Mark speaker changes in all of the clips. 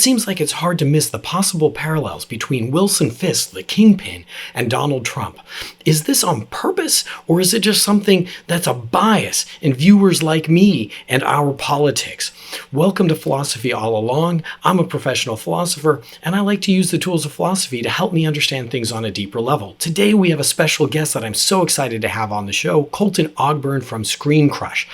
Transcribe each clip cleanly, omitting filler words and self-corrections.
Speaker 1: seems like it's hard to miss the possible parallels between Wilson Fisk, the Kingpin, and Donald Trump. Is this on purpose, or is it just something that's a bias in viewers like me and our politics? Welcome to Philosophy All Along. I'm a professional philosopher, and I like to use the tools of philosophy to help me understand things on a deeper level. Today, we have a special guest that I'm so excited to have on the show, Colton Ogburn from Screen Crush.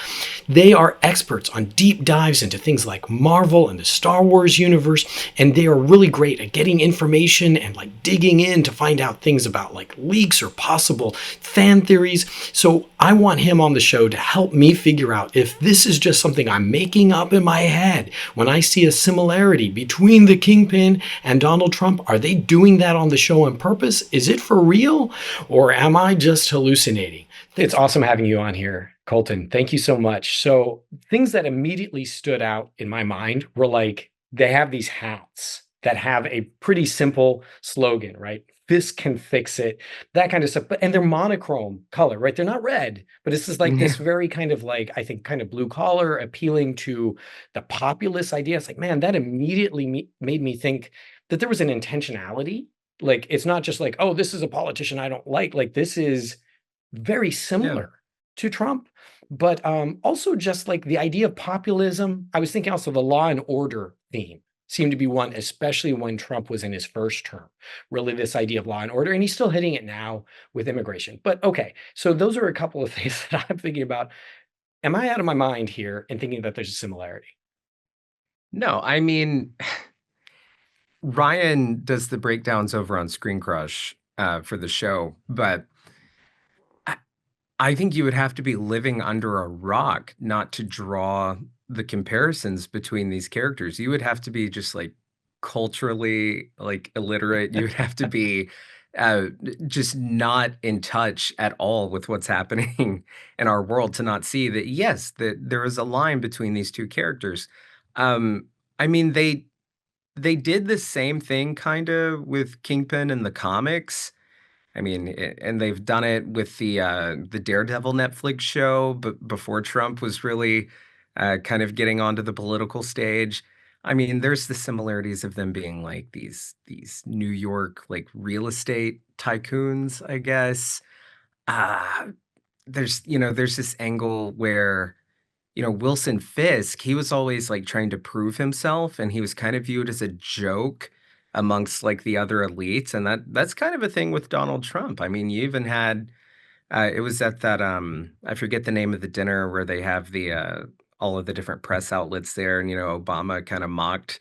Speaker 1: They are experts on deep dives into things like Marvel and the Star Wars universe, and they are really great at getting information and digging in to find out things about leaks or possible fan theories. So I want him on the show to help me figure out if this is just something I'm making up in my head when I see a similarity between the Kingpin and Donald Trump. Are they doing that on the show on purpose? Is it for real, or am I just hallucinating? It's awesome having you on here, Colton. Thank you so much. So things that immediately stood out in my mind were they have these hats that have a pretty simple slogan, right? This can fix it, that kind of stuff. And they're monochrome color, right? They're not red, but it's just this very kind of I think kind of blue collar, appealing to the populist idea. It's man, that immediately made me think that there was an intentionality. It's not just oh, this is a politician I don't like. This is very
Speaker 2: Yeah.
Speaker 1: similar to Trump, but also just the idea of populism. I was thinking also the law and order theme seemed to be one, especially when Trump was in his first term, really this idea of law and order, and he's still hitting it now with immigration. But okay, so those are a couple of things that I'm thinking about. Am I out of my mind here in thinking that there's a similarity?
Speaker 2: No, I mean, Ryan does the breakdowns over on Screen Crush for the show, but I, I think you would have to be living under a rock not to draw the comparisons between these characters. You would have to be just culturally illiterate. You would have to be uh, just not in touch at all with what's happening in our world to not see that yes, that there is a line between these two characters. Um, I mean, they did the same thing kinda with Kingpin in the comics. I mean, and they've done it with the Daredevil Netflix show, but before Trump was really, kind of getting onto the political stage. I mean, there's the similarities of them being these New York, real estate tycoons, I guess. Uh, there's this angle where Wilson Fisk, he was always trying to prove himself, and he was kind of viewed as a joke amongst the other elites, and that's kind of a thing with Donald Trump. I mean, you even had it was at that I forget the name of the dinner where they have the all of the different press outlets there, and Obama kind of mocked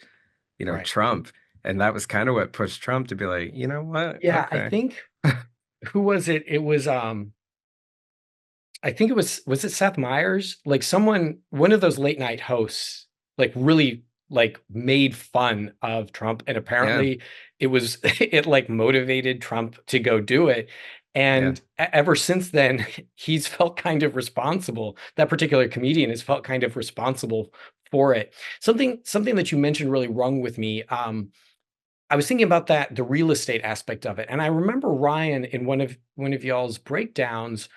Speaker 1: Right.
Speaker 2: Trump, and that was kind of what pushed Trump to be like, you know what,
Speaker 1: Yeah, I
Speaker 2: okay,
Speaker 1: think who was it? It was I think was it Seth Meyers? Someone, one of those late night hosts, really made fun of Trump, and
Speaker 2: yeah,
Speaker 1: apparently it was it motivated Trump to go do it.
Speaker 2: yeah.
Speaker 1: And ever since then, he's felt kind of responsible. That particular comedian has felt kind of responsible for it. Something that you mentioned really rung with me. I was thinking about that, the real estate aspect of it. And I remember Ryan in one of y'all's breakdowns,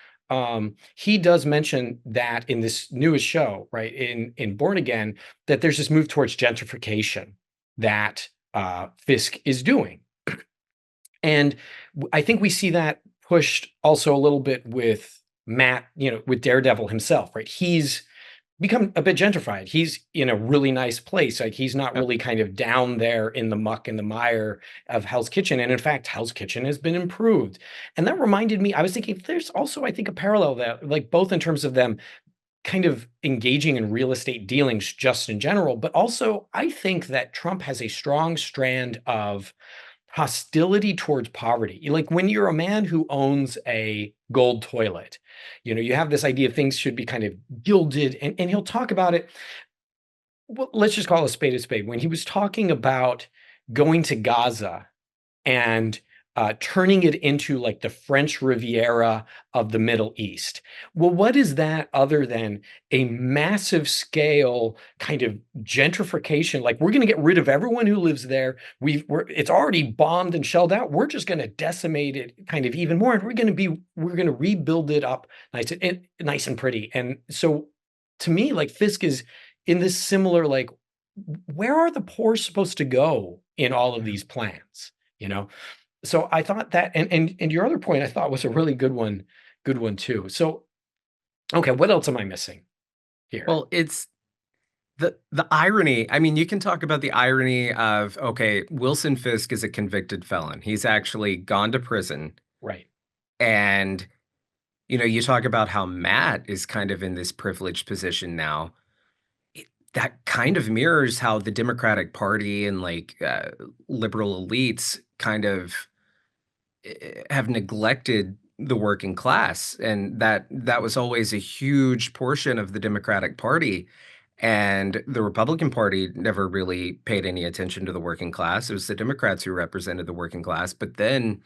Speaker 1: he does mention that in this newest show, right, in Born Again, that there's this move towards gentrification that Fisk is doing. And I think we see that pushed also a little bit with Matt, with Daredevil himself, right? He's become a bit gentrified. He's in a really nice place. He's not
Speaker 2: Yep.
Speaker 1: really kind of down there in the muck and the mire of Hell's Kitchen. And in fact, Hell's Kitchen has been improved. And that reminded me, I was thinking there's also, I think, a parallel there, both in terms of them kind of engaging in real estate dealings just in general, but also I think that Trump has a strong strand of hostility towards poverty. When you're a man who owns a gold toilet, you have this idea of things should be kind of gilded, and he'll talk about it. Well, let's just call a spade a spade. When he was talking about going to Gaza and turning it into the French Riviera of the Middle East. Well, what is that other than a massive scale kind of gentrification? We're going to get rid of everyone who lives there. It's already bombed and shelled out. We're just going to decimate it kind of even more, and we're going to rebuild it up nice and pretty. And so, to me, Fisk is in this similar where are the poor supposed to go in all of
Speaker 2: Yeah.
Speaker 1: these plans? You know, so I thought that, and your other point I thought was a really good one too. So, okay, what else am I missing here?
Speaker 2: Well, it's the irony. I mean, you can talk about the irony of, okay, Wilson Fisk is a convicted felon. He's actually gone to prison.
Speaker 1: Right.
Speaker 2: And, you talk about how Matt is kind of in this privileged position now. That kind of mirrors how the Democratic Party and like liberal elites kind of have neglected the working class, and that was always a huge portion of the Democratic Party. And the Republican Party never really paid any attention to the working class. It was the Democrats who represented the working class. But then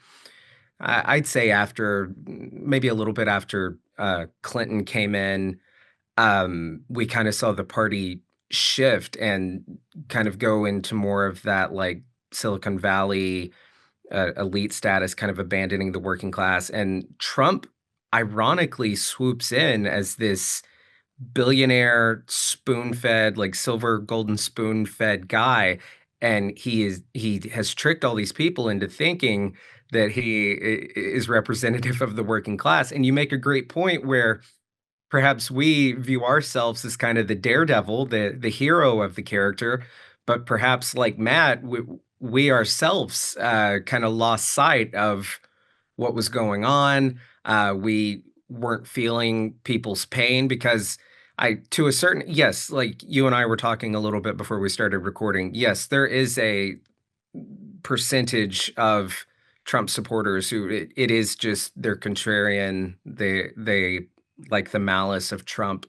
Speaker 2: I'd say after, maybe a little bit after Clinton came in, we kind of saw the party shift and kind of go into more of that like Silicon Valley elite status, kind of abandoning the working class. And Trump ironically swoops in as this billionaire spoon-fed, like silver golden spoon-fed guy. And he has tricked all these people into thinking that is representative of the working class. And you make a great point where perhaps we view ourselves as kind of the daredevil, the hero of the character, but perhaps like Matt, we ourselves kind of lost sight of what was going on. We weren't feeling people's pain because to a certain, yes, like you and I were talking a little bit before we started recording. Yes, there is a percentage of Trump supporters who it is just they're contrarian. They like the malice of Trump,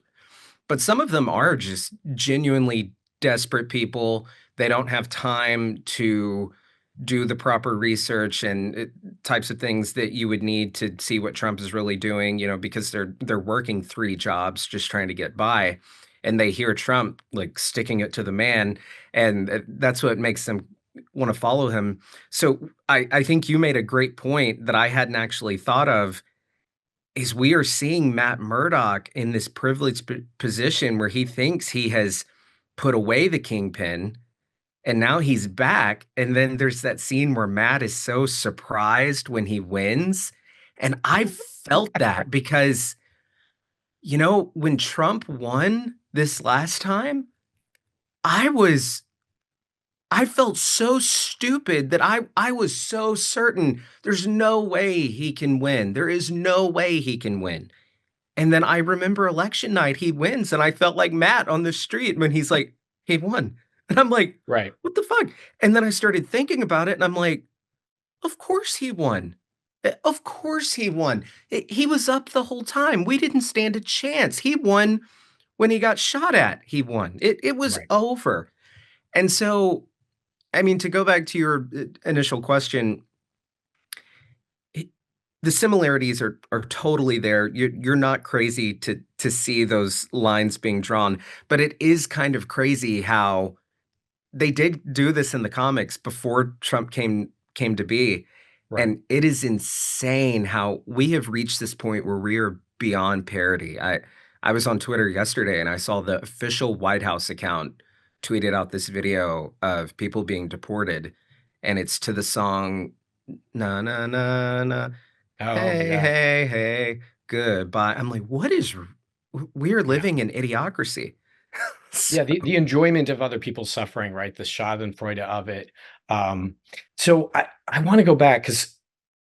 Speaker 2: but some of them are just genuinely desperate people. They don't have time to do the proper research and types of things that you would need to see what Trump is really doing, because they're working three jobs just trying to get by, and they hear Trump like sticking it to the man, and that's what makes them want to follow him. So I think you made a great point that I hadn't actually thought of is we are seeing Matt Murdock in this privileged position where he thinks he has put away the Kingpin and now he's back. And then there's that scene where Matt is so surprised when he wins. And I felt that because, when Trump won this last time, I was I felt so stupid that I was so certain there's no way he can win. There is no way he can win. And then I remember election night, he wins, and I felt like Matt on the street when he's like, he won. And I'm like,
Speaker 1: Right.
Speaker 2: what the fuck? And then I started thinking about it, and I'm like, of course he won. Of course he won. He was up the whole time. We didn't stand a chance. He won when he got shot at. He won. It was
Speaker 1: Right.
Speaker 2: over. And so, I mean, to go back to your initial question, the similarities are totally there. You're not crazy to see those lines being drawn, but it is kind of crazy how they did do this in the comics before Trump came to be,
Speaker 1: Right.
Speaker 2: and it is insane how we have reached this point where we are beyond parody. I was on Twitter yesterday and I saw the official White House account tweeted out this video of people being deported, and it's to the song "Na na na na."
Speaker 1: Oh,
Speaker 2: Hey,
Speaker 1: yeah.
Speaker 2: hey, hey, goodbye. I'm like, what is we're
Speaker 1: Yeah.
Speaker 2: living in idiocracy.
Speaker 1: Yeah,
Speaker 2: So,
Speaker 1: the enjoyment of other people's suffering, right? The Schadenfreude of it. Um, so I want to go back because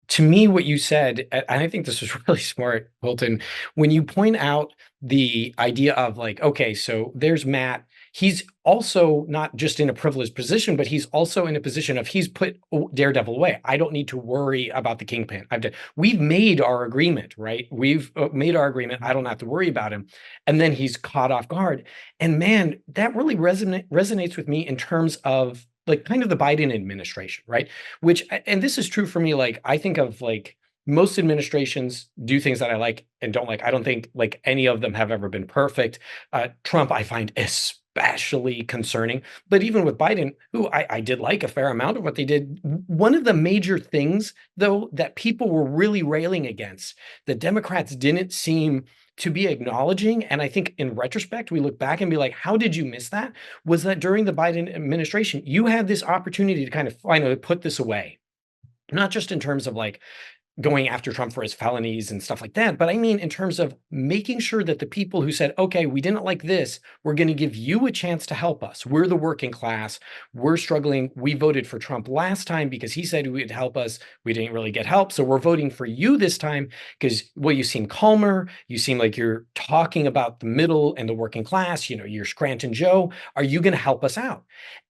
Speaker 1: to me, what you said, and I think this was really smart, Hilton, when you point out the idea of like, okay, so there's Matt. He's also not just in a privileged position, but he's also in a position of he's put Daredevil away. I don't need to worry about the Kingpin. We've made our agreement, right? We've made our agreement. I don't have to worry about him. And then he's caught off guard. And man, that really resonates with me in terms of like kind of the Biden administration, right? Which, and this is true for me, like I think of like most administrations do things that I like and don't like. I don't think like any of them have ever been perfect. Trump I find especially concerning, but even with Biden, who I did like a fair amount of what they did, one of the major things though that people were really railing against, the Democrats didn't seem to be acknowledging, and I think in retrospect, we look back and be like, how did you miss that? Was that during the Biden administration, you had this opportunity to kind of finally put this away, not just in terms of like going after Trump for his felonies and stuff like that. But I mean, in terms of making sure that the people who said, okay, we didn't like this, we're going to give you a chance to help us. We're the working class. We're struggling. We voted for Trump last time because he said he would help us. We didn't really get help. So we're voting for you this time because, well, you seem calmer. You seem like you're talking about the middle and the working class. You know, you're Scranton Joe. Are you going to help us out?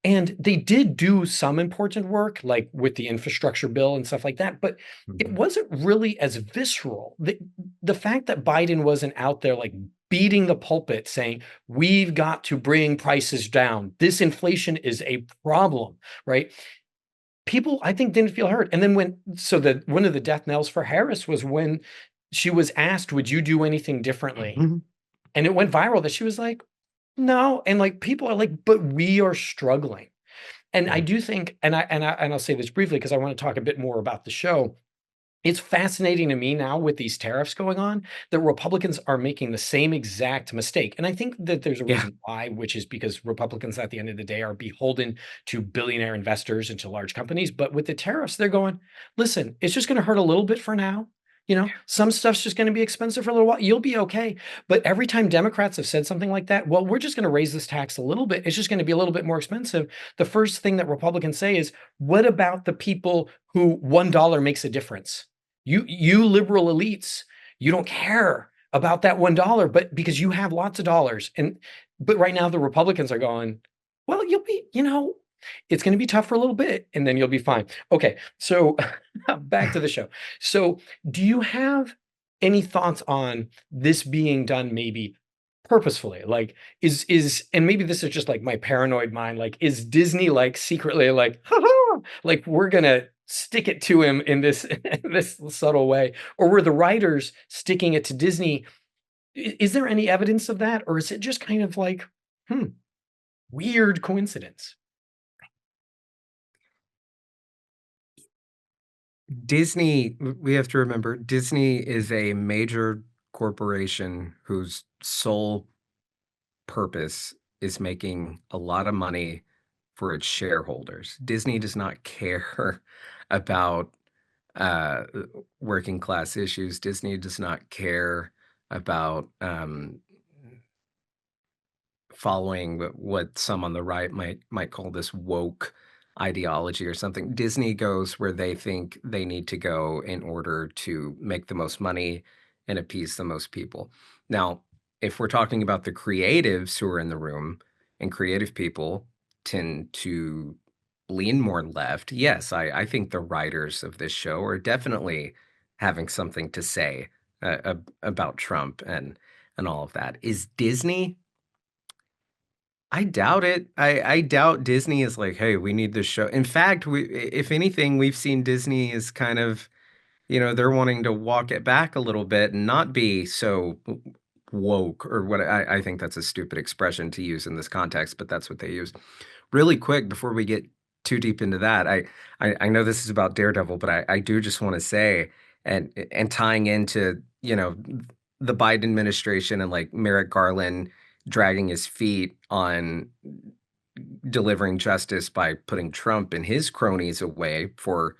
Speaker 1: And they did do some important work, like with the infrastructure bill and stuff like that. But it
Speaker 2: Mhm.
Speaker 1: wasn't really as visceral. The fact that Biden wasn't out there like beating the pulpit saying, we've got to bring prices down. This inflation is a problem, right? People, I think, didn't feel hurt. And then one of the death knells for Harris was when she was asked, would you do anything differently?
Speaker 2: Mhm.
Speaker 1: And it went viral that she was like, no. And like people are like, but we are struggling. And I
Speaker 2: Yeah.
Speaker 1: do think, and I'll say this briefly because I want to talk a bit more about the show. It's fascinating to me now with these tariffs going on that Republicans are making the same exact mistake. And I think that there's a
Speaker 2: Yeah.
Speaker 1: reason why, which is because Republicans at the end of the day are beholden to billionaire investors and to large companies. But with the tariffs, they're going, listen, it's just going to hurt a little bit for now. You know, some stuff's just going to be expensive for a little while. You'll be okay. But every time Democrats have said something like that, well, we're just going to raise this tax a little bit. It's just going to be a little bit more expensive. The first thing that Republicans say is, what about the people who $1 makes a difference? You liberal elites, you don't care about that $1, but because you have lots of dollars. But right now the Republicans are going, well, you'll be, it's going to be tough for a little bit and then you'll be fine. Okay, so back to the show. So do you have any thoughts on this being done maybe purposefully? Like and maybe this is just like my paranoid mind, like is Disney like secretly like, like we're gonna stick it to him in this in this subtle way, or were the writers sticking it to Disney? Is there any evidence of that, or is it just kind of like, hmm, weird coincidence?
Speaker 2: Disney, we have to remember, Disney is a major corporation whose sole purpose is making a lot of money for its shareholders. Disney does not care about uh, working class issues. Disney does not care about following what some on the right might call this woke ideology or something. Disney goes where they think they need to go in order to make the most money and appease the most people. Now, if we're talking about the creatives who are in the room, and creative people tend to lean more left, yes, I think the writers of this show are definitely having something to say about Trump and all of that. Is Disney? I doubt it. I doubt Disney is like, "Hey, we need this show." In fact, if anything, we've seen Disney is kind of, they're wanting to walk it back a little bit and not be so woke or what I think that's a stupid expression to use in this context, but that's what they use. Really quick before we get too deep into that, I know this is about Daredevil, but I do just want to say and tying into, the Biden administration and like Merrick Garland dragging his feet on delivering justice by putting Trump and his cronies away for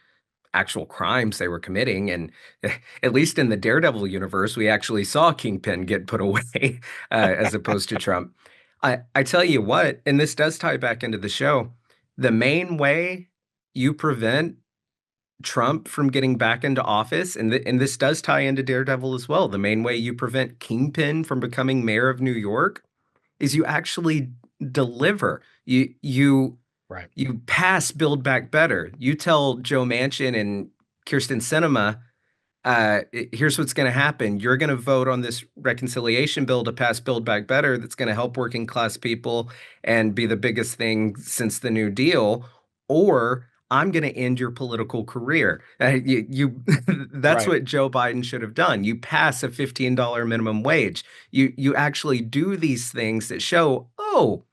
Speaker 2: actual crimes they were committing. And at least in the Daredevil universe, we actually saw Kingpin get put away as opposed to Trump. I tell you what, and this does tie back into the show, the main way you prevent Trump from getting back into office, and this does tie into Daredevil as well, the main way you prevent Kingpin from becoming mayor of New York is you actually deliver.
Speaker 1: Right.
Speaker 2: You pass Build Back Better. You tell Joe Manchin and Kirsten Sinema, here's what's going to happen. You're going to vote on this reconciliation bill to pass Build Back Better that's going to help working class people and be the biggest thing since the New Deal, or I'm going to end your political career. That's
Speaker 1: Right.
Speaker 2: what Joe Biden should have done. You pass a $15 minimum wage. You actually do these things that show, oh,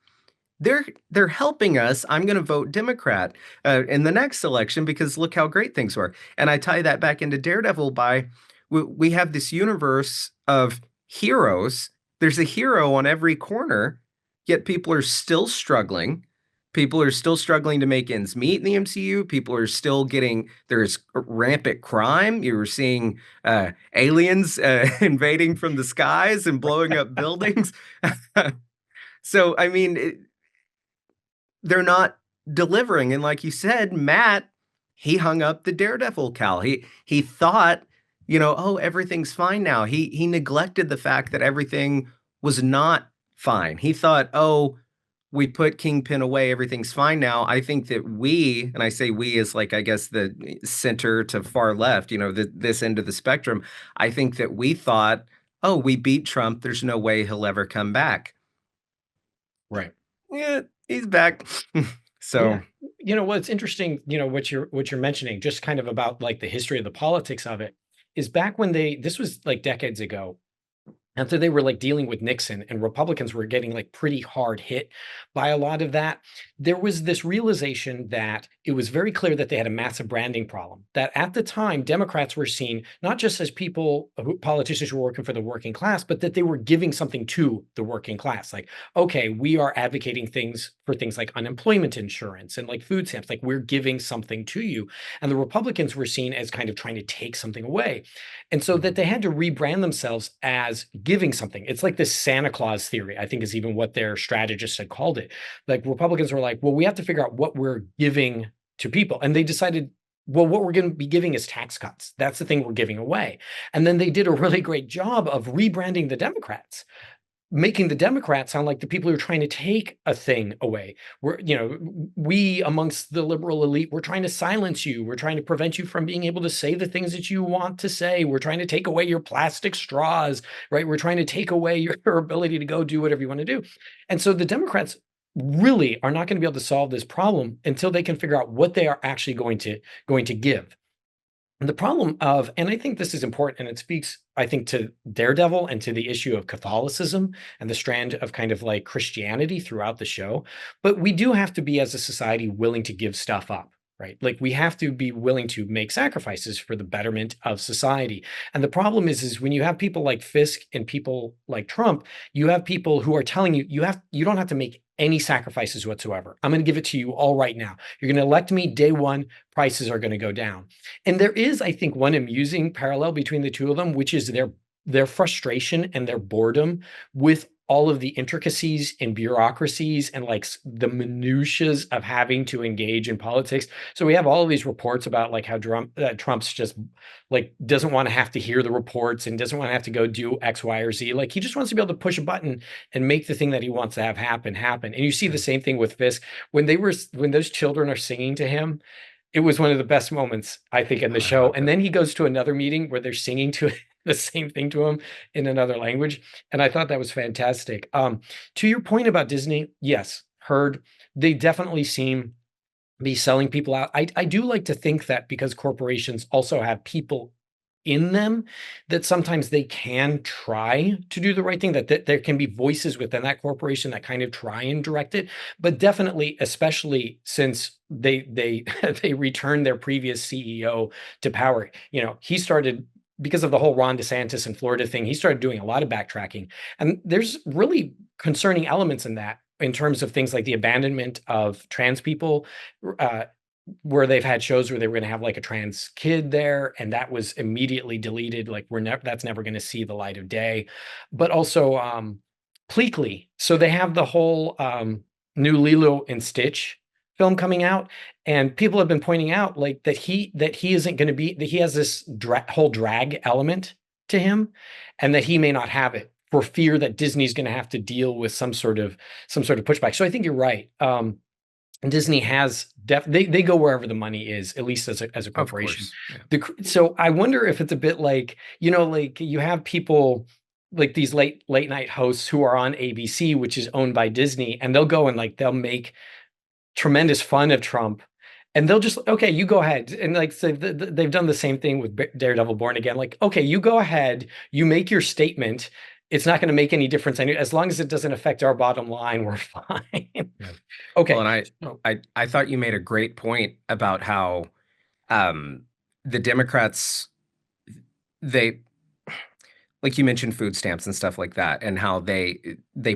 Speaker 2: they're helping us. I'm going to vote Democrat in the next election because look how great things were. And I tie that back into Daredevil by we have this universe of heroes. There's a hero on every corner, yet people are still struggling. People are still struggling to make ends meet in the MCU. People are still getting, there's rampant crime. You were seeing aliens invading from the skies and blowing up buildings. So, I mean, they're not delivering. And like you said, Matt, he hung up the Daredevil cowl. He thought, oh, everything's fine now. He neglected the fact that everything was not fine. He thought, oh, we put Kingpin away, everything's fine now. I think that we, and I say we is like, I guess the center to far left, this end of the spectrum. I think that we thought, oh, we beat Trump. There's no way he'll ever come back.
Speaker 1: Right.
Speaker 2: Yeah, he's back. So
Speaker 1: Yeah. You know what's interesting, what you're mentioning, just kind of about like the history of the politics of it, is back when this was like decades ago, after they were like dealing with Nixon and Republicans were getting like pretty hard hit by a lot of that, there was this realization that it was very clear that they had a massive branding problem. That at the time, Democrats were seen not just as politicians who were working for the working class, but that they were giving something to the working class. Like, okay, we are advocating things for things like unemployment insurance and like food stamps, like we're giving something to you. And the Republicans were seen as kind of trying to take something away. And so that they had to rebrand themselves as giving something. It's like this Santa Claus theory, I think is even what their strategists had called it. Like Republicans were like, well, we have to figure out what we're giving to people. And they decided, well, what we're going to be giving is tax cuts. That's the thing we're giving away. And then they did a really great job of rebranding the Democrats, making the Democrats sound like the people who are trying to take a thing away. We amongst the liberal elite, we're trying to silence you. We're trying to prevent you from being able to say the things that you want to say. We're trying to take away your plastic straws, right? We're trying to take away your ability to go do whatever you want to do. And so the Democrats really are not going to be able to solve this problem until they can figure out what they are actually going to give. The problem of, and I think this is important, and it speaks, I think, to Daredevil and to the issue of Catholicism and the strand of kind of like Christianity throughout the show. But we do have to be, as a society, willing to give stuff up, right? Like we have to be willing to make sacrifices for the betterment of society. And the problem is when you have people like Fisk and people like Trump, you have people who are telling you you don't have to make any sacrifices whatsoever. I'm going to give it to you all right now. You're going to elect me day one, prices are going to go down. And there is, I think, one amusing parallel between the two of them, which is their frustration and their boredom with all of the intricacies and bureaucracies and like the minutiae of having to engage in politics. So we have all of these reports about like how Trump's just like doesn't want to have to hear the reports and doesn't want to have to go do X, Y, or Z. Like he just wants to be able to push a button and make the thing that he wants to have happen. And you see the same thing with Fisk when those children are singing to him. It was one of the best moments, I think, in the show. And then he goes to another meeting where they're singing to the same thing to him in another language. And I thought that was fantastic. To your point about Disney, yes, heard. They definitely seem to be selling people out. I do like to think that because corporations also have people in them, that sometimes they can try to do the right thing, that there can be voices within that corporation that kind of try and direct it. But definitely, especially since they they returned their previous CEO to power, he started, because of the whole Ron DeSantis and Florida thing, he started doing a lot of backtracking. And there's really concerning elements in that, in terms of things like the abandonment of trans people, where they've had shows where they were going to have like a trans kid there, and that was immediately deleted. Like that's never going to see the light of day. But also Pleakley. So they have the whole new Lilo and Stitch film coming out, and people have been pointing out like that he isn't going to be, that he has this whole drag element to him, and that he may not have it for fear that Disney's going to have to deal with some sort of pushback. So I think you're right. Disney has they go wherever the money is, at least as a corporation. Yeah. So I wonder if it's a bit like, like you have people like these late night hosts who are on ABC, which is owned by Disney, and they'll go and like they'll make tremendous fun of Trump, and they'll just, okay, you go ahead. And like, so they've done the same thing with Daredevil Born Again. Like, okay, you go ahead, you make your statement. It's not going to make any difference. As long as it doesn't affect our bottom line, we're fine. Yeah. Okay.
Speaker 2: Well, and I thought you made a great point about how the Democrats, they like you mentioned food stamps and stuff like that, and how they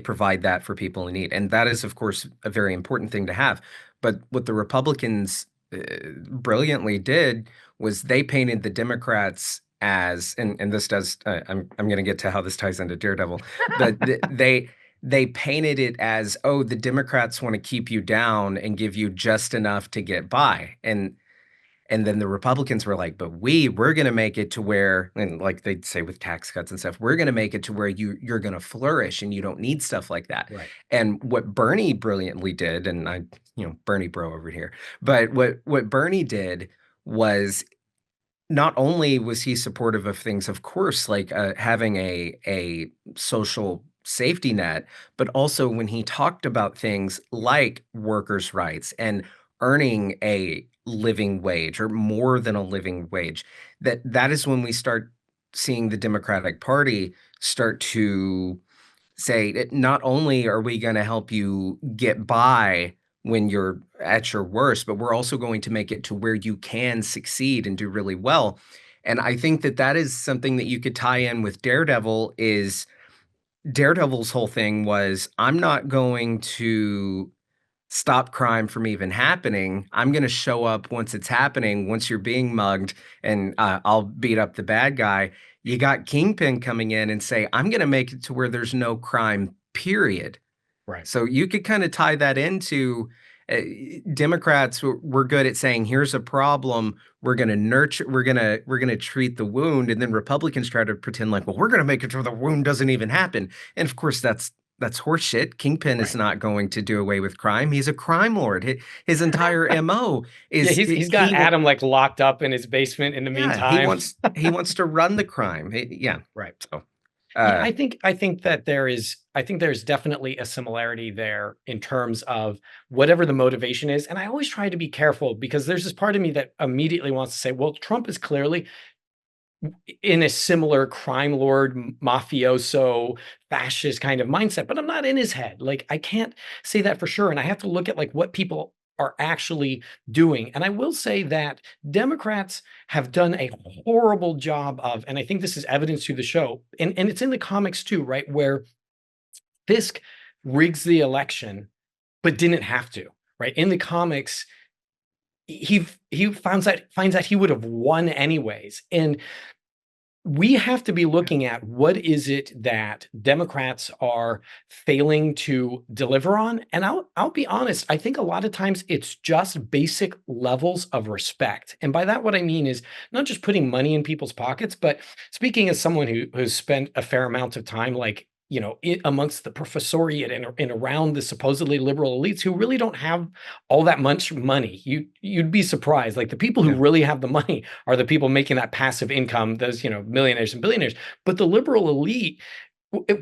Speaker 2: provide that for people in need. And that is, of course, a very important thing to have. But what the Republicans brilliantly did was they painted the Democrats as, and this does, I'm going to get to how this ties into Daredevil, but they painted it as, oh, the Democrats want to keep you down and give you just enough to get by. And then the Republicans were like, but we're going to make it to where, and like they'd say with tax cuts and stuff, we're going to make it to where you're going to flourish and you don't need stuff like that.
Speaker 1: Right.
Speaker 2: And what Bernie brilliantly did, and I, Bernie bro over here, but what Bernie did was, not only was he supportive of things, of course, like having a social safety net, but also when he talked about things like workers' rights and earning a living wage or more than a living wage, that is when we start seeing the Democratic Party start to say not only are we going to help you get by when you're at your worst, but we're also going to make it to where you can succeed and do really well. And I think that is something that you could tie in with Daredevil. Is Daredevil's whole thing was, I'm not going to stop crime from even happening. I'm going to show up once it's happening, once you're being mugged, and I'll beat up the bad guy. You got Kingpin coming in and say, I'm going to make it to where there's no crime, period.
Speaker 1: Right.
Speaker 2: So you could kind of tie that into uh, Democrats were good at saying, here's a problem. We're going to nurture, we're going to treat the wound. And then Republicans try to pretend like, well, we're going to make it so the wound doesn't even happen. And of course, that's horseshit. Kingpin is
Speaker 1: Right.
Speaker 2: not going to do away with crime. He's a crime lord. His entire MO
Speaker 1: Yeah,
Speaker 2: is
Speaker 1: he's got Adam like locked up in his basement in the
Speaker 2: yeah, he
Speaker 1: meantime.
Speaker 2: wants to run the crime. Yeah.
Speaker 1: Right.
Speaker 2: So
Speaker 1: Yeah,
Speaker 2: uh
Speaker 1: I think that there's definitely a similarity there in terms of whatever the motivation is. And I always try to be careful because there's this part of me that immediately wants to say, well, Trump is clearly in a similar crime lord, mafioso, fascist kind of mindset, but I'm not in his head. Like I can't say that for sure. And I have to look at like what people are actually doing. And I will say that Democrats have done a horrible job of, and I think this is evidence to the show, and it's in the comics too, right? Where Fisk rigs the election, but didn't have to, right? In the comics, he finds out he would have won anyways. And we have to be looking at what is it that Democrats are failing to deliver on. And I'll be honest, I think a lot of times it's just basic levels of respect. And by that, what I mean is not just putting money in people's pockets, but speaking as someone who's spent a fair amount of time, like, amongst the professoriate and around the supposedly liberal elites who really don't have all that much money. You'd be surprised. Like the people who
Speaker 2: yeah.
Speaker 1: really have the money are the people making that passive income, those, millionaires and billionaires. But the liberal elite,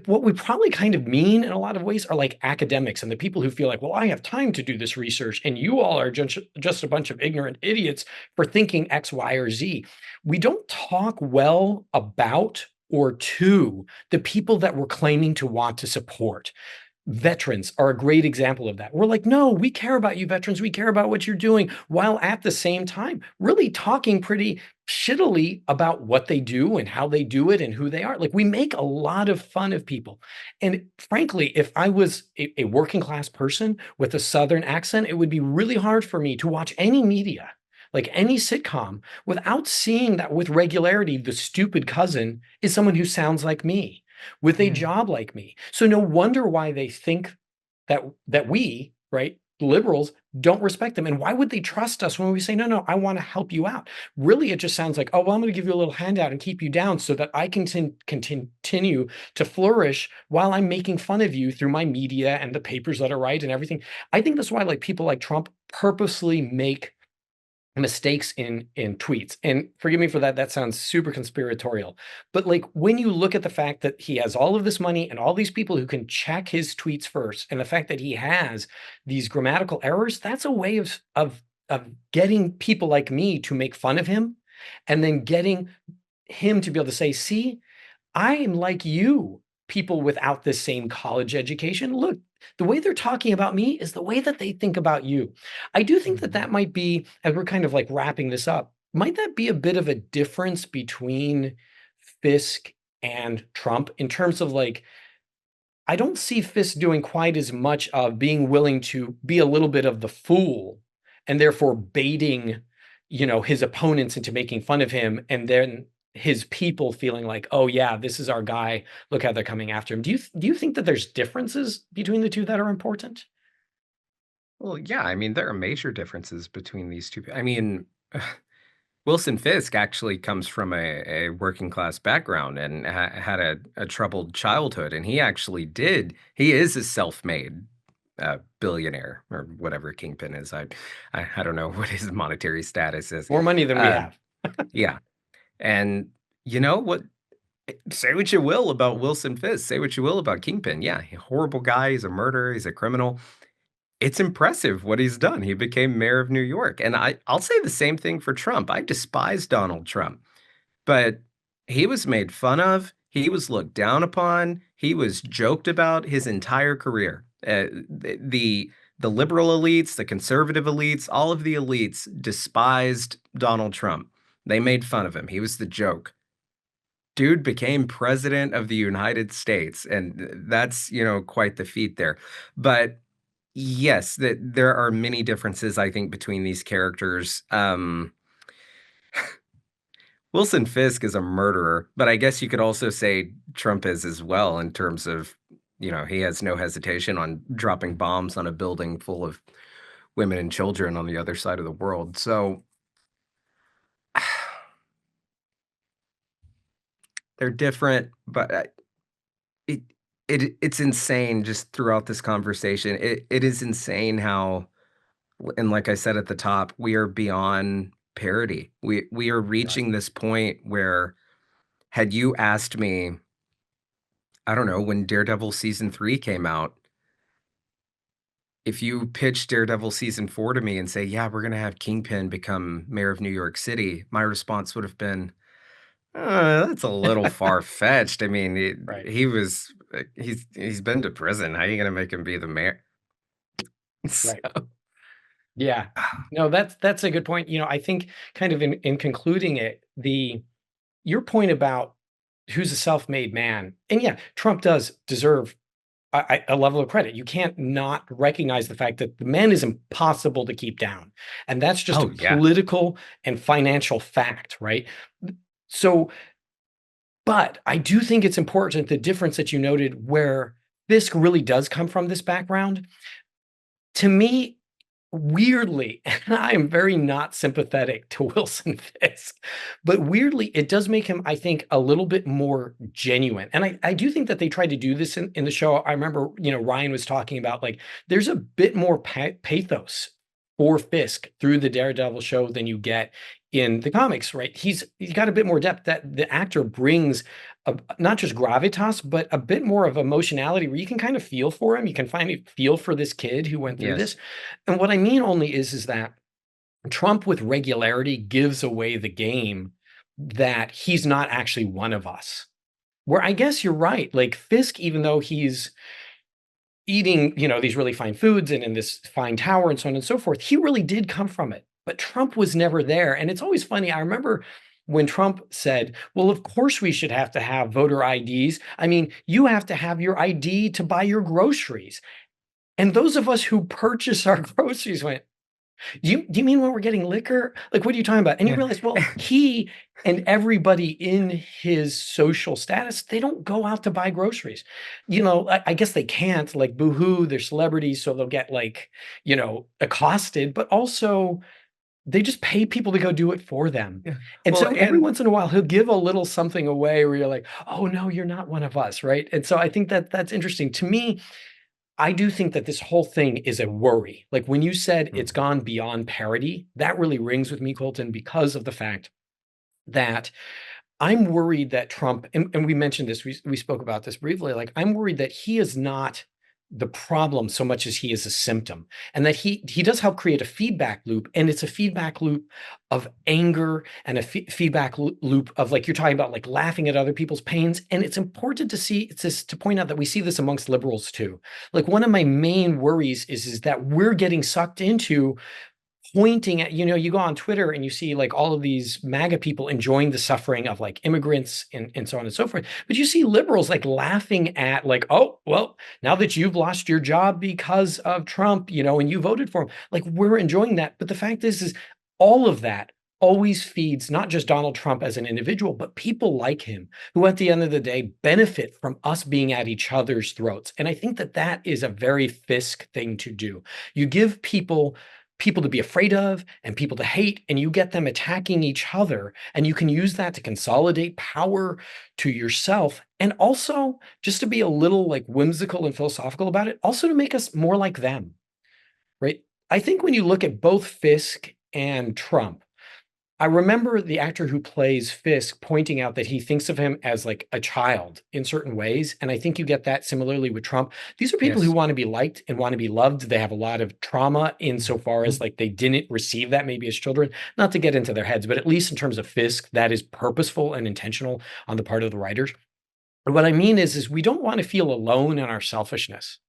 Speaker 1: what we probably kind of mean in a lot of ways are like academics and the people who feel like, well, I have time to do this research and you all are just a bunch of ignorant idiots for thinking X, Y, or Z. We don't talk well about or to the people that we're claiming to want to support. Veterans are a great example of that. We're like, no, we care about you, veterans. We care about what you're doing, while at the same time, really talking pretty shittily about what they do and how they do it and who they are. Like, we make a lot of fun of people. And frankly, if I was a working class person with a Southern accent, it would be really hard for me to watch any media, like any sitcom, without seeing that with regularity, the stupid cousin is someone who sounds like me with a
Speaker 2: Mm.
Speaker 1: job like me. So no wonder why they think that we, right, liberals don't respect them. And why would they trust us when we say, no, no, I want to help you out? Really, it just sounds like, oh, well, I'm going to give you a little handout and keep you down so that I can continue to flourish while I'm making fun of you through my media and the papers that are right and everything. I think that's why like people like Trump purposely make mistakes in tweets. And forgive me for that, that sounds super conspiratorial, but like when you look at the fact that he has all of this money and all these people who can check his tweets first, and the fact that he has these grammatical errors, that's a way of getting people like me to make fun of him, and then getting him to be able to say, see, I am like you, people without the same college education. Look, the way they're talking about me is the way that they think about you. I do think that
Speaker 2: Mhm.
Speaker 1: that might be, as we're kind of like wrapping this up, might that be a bit of a difference between Fisk and Trump in terms of like, I don't see Fisk doing quite as much of being willing to be a little bit of the fool and therefore baiting, his opponents into making fun of him, and then his people feeling like, oh yeah, this is our guy. Look how they're coming after him. Do you think that there's differences between the two that are important?
Speaker 2: Well, yeah, I mean, there are major differences between these two. I mean, Wilson Fisk actually comes from a working class background and had a troubled childhood, and he is a self-made billionaire or whatever Kingpin is. I don't know what his monetary status is.
Speaker 1: More money than we
Speaker 2: Uh,
Speaker 1: have.
Speaker 2: yeah, and you know what? Say what you will about Wilson Fisk. Say what you will about Kingpin. Yeah, horrible guy. He's a murderer. He's a criminal. It's impressive what he's done. He became mayor of New York, and I'll say the same thing for Trump. I despise Donald Trump, but he was made fun of, he was looked down upon, he was joked about his entire career. The liberal elites, the conservative elites, all of the elites despised Donald Trump. They made fun of him. He was the joke. Dude became president of the United States, and that's, quite the feat there. But yes, that there are many differences, I think, between these characters. Wilson Fisk is a murderer, but I guess you could also say Trump is as well in terms of, he has no hesitation on dropping bombs on a building full of women and children on the other side of the world. So they're different, but it it's insane just throughout this conversation. It is insane how, and like I said at the top, we are beyond parody. We are
Speaker 1: Right.
Speaker 2: reaching this point where had you asked me, I don't know, when Daredevil season 3 came out, if you pitched Daredevil season 4 to me and say, "Yeah, we're gonna have Kingpin become mayor of New York City," my response would have been, that's a little far-fetched. I mean,
Speaker 1: Right.
Speaker 2: he's been to prison. How are you gonna make him be the mayor?"
Speaker 1: Right.
Speaker 2: So
Speaker 1: Yeah. No, that's a good point. I think kind of in concluding it, your point about who's a self-made man, and yeah, Trump does deserve a level of credit. You can't not recognize the fact that the man is impossible to keep down, and that's just a
Speaker 2: oh, yeah.
Speaker 1: political and financial fact, right? So, but I do think it's important the difference that you noted where Fisk really does come from this background. To me, weirdly, and I am very not sympathetic to Wilson Fisk, but weirdly, it does make him, I think, a little bit more genuine. And I do think that they tried to do this in the show. I remember, Ryan was talking about like there's a bit more pathos for Fisk through the Daredevil show than you get in the comics, right? He's got a bit more depth that the actor brings, not just gravitas, but a bit more of emotionality where you can kind of feel for him. You can finally feel for this kid who went through
Speaker 2: Yes.
Speaker 1: this. And what I mean only is that Trump with regularity gives away the game that he's not actually one of us. Where I guess you're right. Like Fisk, even though he's eating, these really fine foods and in this fine tower and so on and so forth, he really did come from it. But Trump was never there. And it's always funny. I remember when Trump said, well, of course we should have to have voter IDs. I mean, you have to have your ID to buy your groceries. And those of us who purchase our groceries went, do you mean when we're getting liquor? Like, what are you talking about? And you
Speaker 2: Yeah.
Speaker 1: realize, well, he and everybody in his social status, they don't go out to buy groceries. I guess they can't, like, boohoo, they're celebrities, so they'll get like, accosted, but also they just pay people to go do it for them.
Speaker 2: Yeah.
Speaker 1: And
Speaker 2: Well,
Speaker 1: so every
Speaker 2: and
Speaker 1: once in a while, he'll give a little something away where you're like, oh no, you're not one of us, right? And so I think that that's interesting. To me, I do think that this whole thing is a worry. Like when you said it's
Speaker 2: Mhm.
Speaker 1: gone beyond parody, that really rings with me, Colton, because of the fact that I'm worried that Trump, and we mentioned this, we spoke about this briefly. Like, I'm worried that he is not the problem so much as he is a symptom, and that he does help create a feedback loop, and it's a feedback loop of anger and a feedback loop of like you're talking about, like laughing at other people's pains. And it's important to see it's this to point out that we see this amongst liberals too. Like one of my main worries is that we're getting sucked into pointing at, you go on Twitter and you see like all of these MAGA people enjoying the suffering of like immigrants and so on and so forth. But you see liberals like laughing at like, oh, well, now that you've lost your job because of Trump, and you voted for him, like we're enjoying that. But the fact is all of that always feeds not just Donald Trump as an individual, but people like him who at the end of the day benefit from us being at each other's throats. And I think that that is a very Fisk thing to do. You give people to be afraid of and people to hate, and you get them attacking each other, and you can use that to consolidate power to yourself, and also just to be a little like whimsical and philosophical about it, also to make us more like them, right? I think when you look at both Fisk and Trump, I remember the actor who plays Fisk pointing out that he thinks of him as like a child in certain ways. And I think you get that similarly with Trump. These are people who
Speaker 2: Yes.
Speaker 1: want to be liked and want to be loved. They have a lot of trauma insofar as like they didn't receive that maybe as children, not to get into their heads, but at least in terms of Fisk, that is purposeful and intentional on the part of the writers. And what I mean is we don't want to feel alone in our selfishness.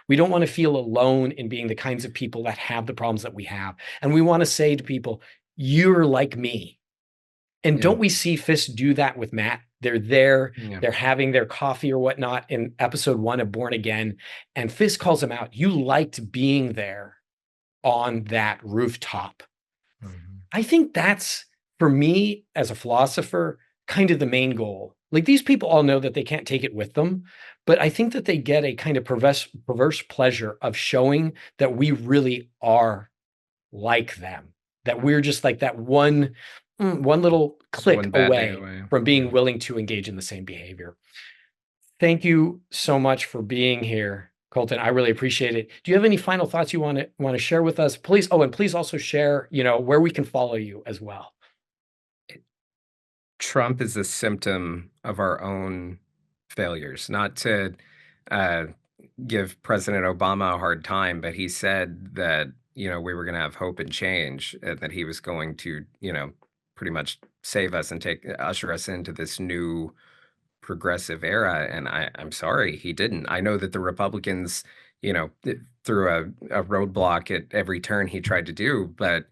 Speaker 1: We don't want to feel alone in being the kinds of people that have the problems that we have. And we want to say to people, you're like me. And
Speaker 2: Yeah.
Speaker 1: don't we see Fisk do that with Matt? They're there,
Speaker 2: Yeah.
Speaker 1: they're having their coffee or whatnot in episode 1 of Born Again. And Fisk calls him out. You liked being there on that rooftop.
Speaker 2: Mhm.
Speaker 1: I think that's, for me as a philosopher, kind of the main goal. Like these people all know that they can't take it with them, but I think that they get a kind of perverse pleasure of showing that we really are like them, that we're just like that one little click
Speaker 2: One bad day
Speaker 1: away
Speaker 2: away.
Speaker 1: from
Speaker 2: Yeah.
Speaker 1: being willing to engage in the same behavior. Thank you so much for being here, Colton. I really appreciate it. Do you have any final thoughts you want to share with us? Please. Oh, and please also share, where we can follow you as well.
Speaker 2: Trump is a symptom of our own failures. Not to uh, give President Obama a hard time, but he said that, we were going to have hope and change, and that he was going to, pretty much save us and usher us into this new progressive era. And I'm sorry, he didn't. I know that the Republicans, threw a roadblock at every turn he tried to do, but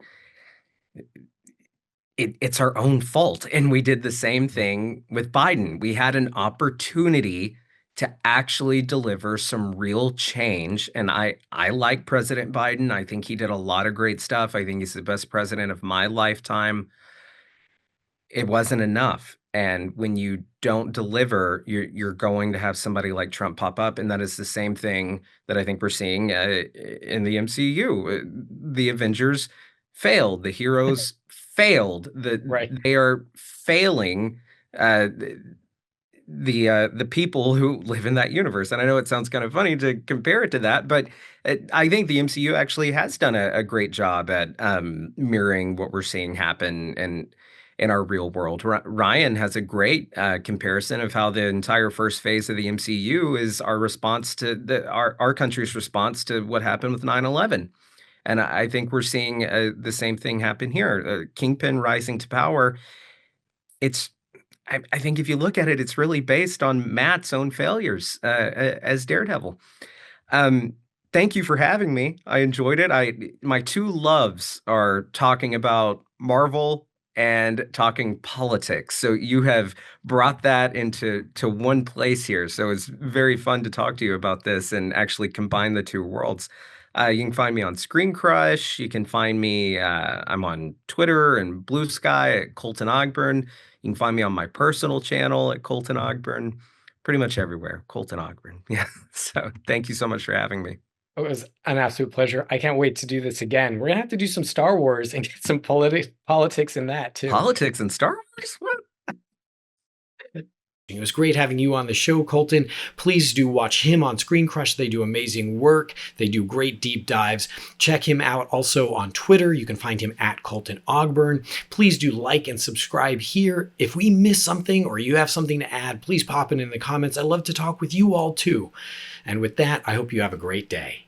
Speaker 2: it's our own fault, and we did the same thing with Biden. We had an opportunity to actually deliver some real change, and I like President Biden. I think he did a lot of great stuff. I think he's the best president of my lifetime. It wasn't enough, and when you don't deliver, you're going to have somebody like Trump pop up, and that is the same thing that I think we're seeing, in the MCU. The Avengers failed, the heroes failed,
Speaker 1: Right.
Speaker 2: they are failing, uh, the people who live in that universe. And I know it sounds kind of funny to compare it to that, but I think the MCU actually has done a great job at mirroring what we're seeing happen in our real world. Ryan has a great comparison of how the entire first phase of the MCU is our response to our country's response to what happened with 9/11. And I think we're seeing the same thing happen here. Kingpin rising to power. It's I think if you look at it, it's really based on Matt's own failures as Daredevil. Um, Thank you for having me. I enjoyed it. My two loves are talking about Marvel and talking politics. So you have brought that into one place here. So it's very fun to talk to you about this and actually combine the two worlds. You can find me on Screen Crush. You can find me. I'm on Twitter and Blue Sky at Colton Ogburn. You can find me on my personal channel at Colton Ogburn. Pretty much everywhere, Colton Ogburn. Yeah. So thank you so much for having me.
Speaker 1: It was an absolute pleasure. I can't wait to do this again. We're gonna have to do some Star Wars and get some politics in that too.
Speaker 2: Politics and Star Wars? What?
Speaker 1: It was great having you on the show, Colton. Please do watch him on Screen Crush. They do amazing work. They do great deep dives. Check him out also on Twitter. You can find him at Colton Ogburn. Please do like and subscribe here. If we miss something or you have something to add, please pop it in the comments. I'd love to talk with you all too. And with that, I hope you have a great day.